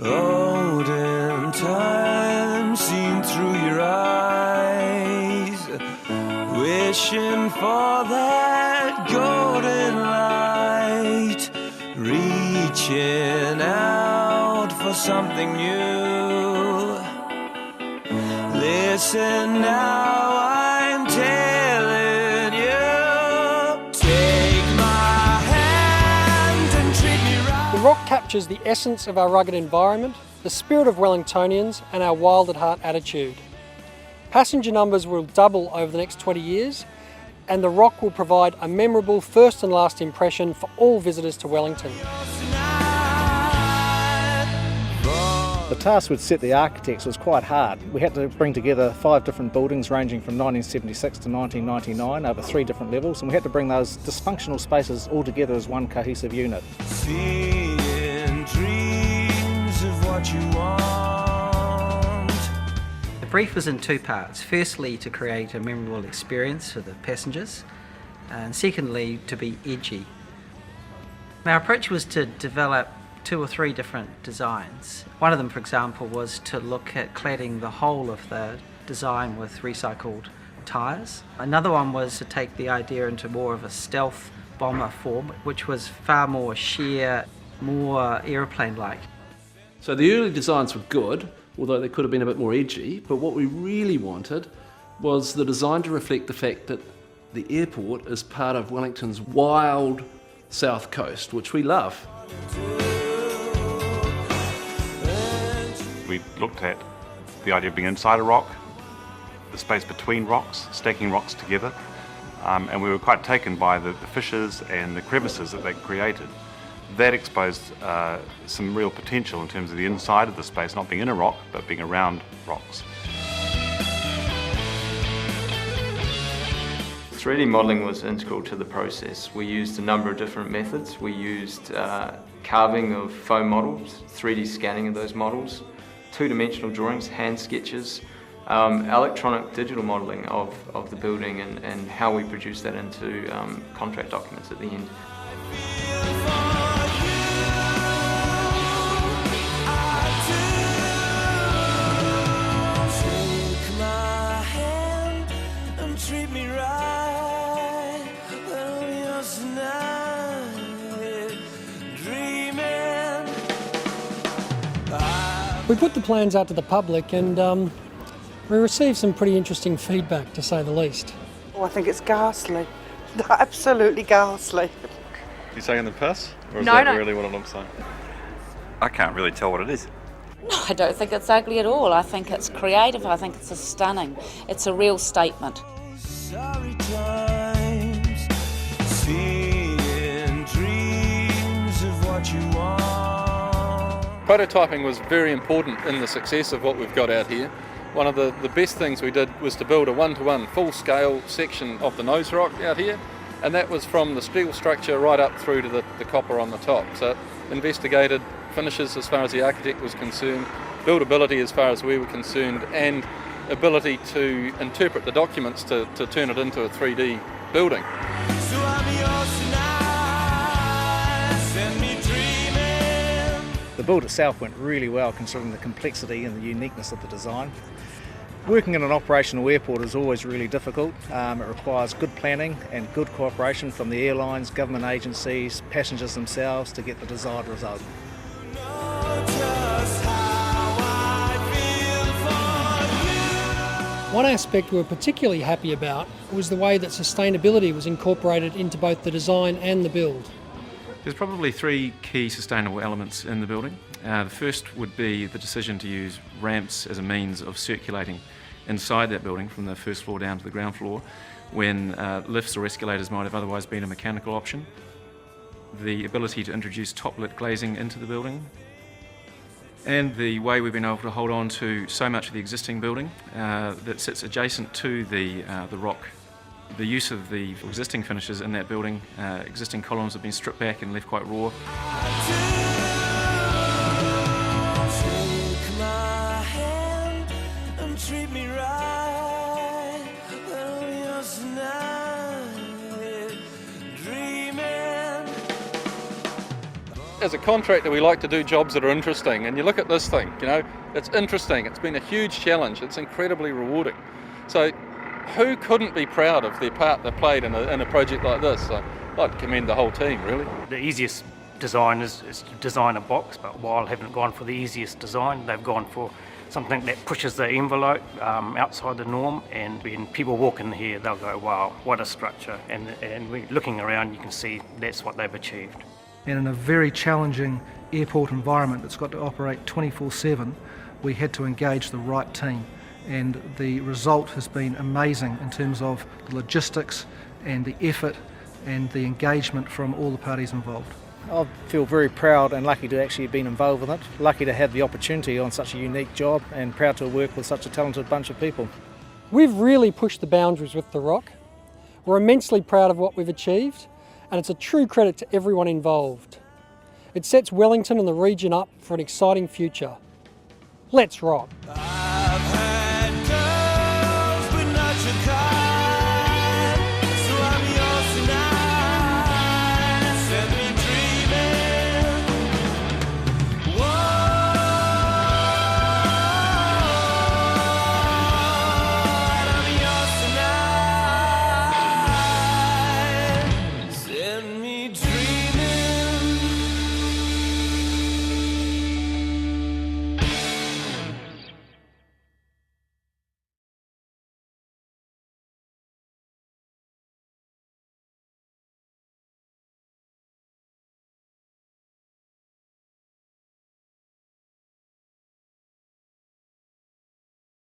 Olden time seen through your eyes, wishing for that golden light, reaching out for something new. Listen now, I'm telling you, take my hand and treat me right. The rock captures the essence of our rugged environment, the spirit of Wellingtonians and our wild at heart attitude. Passenger numbers will double over the next 20 years and the rock will provide a memorable first and last impression for all visitors to Wellington. The task which set the architects was quite hard. We had to bring together 5 different buildings ranging from 1976 to 1999 over 3 different levels, and we had to bring those dysfunctional spaces all together as one cohesive unit. Seeing dreams of what you want. The brief was in 2 parts. Firstly, to create a memorable experience for the passengers, and secondly, to be edgy. Our approach was to develop 2 or 3 different designs. One of them, for example, was to look at cladding the whole of the design with recycled tyres. Another one was to take the idea into more of a stealth bomber form, which was far more sheer, more aeroplane-like. So the early designs were good, although they could have been a bit more edgy, but what we really wanted was the design to reflect the fact that the airport is part of Wellington's wild south coast, which we love. We looked at the idea of being inside a rock, the space between rocks, stacking rocks together, and we were quite taken by the fissures and the crevices that they created. That exposed some real potential in terms of the inside of the space, not being in a rock, but being around rocks. 3D modelling was integral to the process. We used a number of different methods. We used carving of foam models, 3D scanning of those models, 2-dimensional drawings, hand sketches, electronic digital modelling of the building and how we produce that into contract documents at the end. Take my hand and treat me right. Well, yours tonight, dreaming. We put the plans out to the public and we received some pretty interesting feedback, to say the least. Oh, I think it's ghastly. Absolutely ghastly. You saying the piss? Or is No, that no. really what it looks like? I can't really tell what it is. No, I don't think it's ugly at all. I think it's creative. I think it's stunning. It's a real statement. Sorry times, seeing dreams of what you want. Prototyping was very important in the success of what we've got out here. One of the best things we did was to build a 1-to-1 full-scale section of the nose rock out here, and that was from the steel structure right up through to the copper on the top. So it investigated finishes as far as the architect was concerned, buildability as far as we were concerned, and ability to interpret the documents to turn it into a 3D building. So I'm yours tonight, send me dreaming. The build itself went really well considering the complexity and the uniqueness of the design. Working in an operational airport is always really difficult. It requires good planning and good cooperation from the airlines, government agencies, passengers themselves to get the desired result. One aspect we were particularly happy about was the way that sustainability was incorporated into both the design and the build. There's probably 3 key sustainable elements in the building. The first would be the decision to use ramps as a means of circulating inside that building from the first floor down to the ground floor when lifts or escalators might have otherwise been a mechanical option. The ability to introduce top-lit glazing into the building, and the way we've been able to hold on to so much of the existing building that sits adjacent to the rock. The use of the existing finishes in that building, existing columns have been stripped back and left quite raw. Take my hand and treat me right. Well, yours tonight, dreaming. as a contractor, we like to do jobs that are interesting, and you look at this thing, you know, it's interesting, it's been a huge challenge, it's incredibly rewarding. So who couldn't be proud of their part they played in a project like this? So I'd like to commend the whole team, really. The easiest design is to design a box, but Wild haven't gone for the easiest design. They've gone for something that pushes the envelope outside the norm, and when people walk in here, they'll go, wow, what a structure. And we're looking around, you can see that's what they've achieved. And in a very challenging airport environment that's got to operate 24/7, we had to engage the right team. And the result has been amazing in terms of the logistics and the effort and the engagement from all the parties involved. I feel very proud and lucky to actually have been involved with it, lucky to have the opportunity on such a unique job, and proud to work with such a talented bunch of people. We've really pushed the boundaries with the rock. We're immensely proud of what we've achieved, and it's a true credit to everyone involved. It sets Wellington and the region up for an exciting future. Let's rock!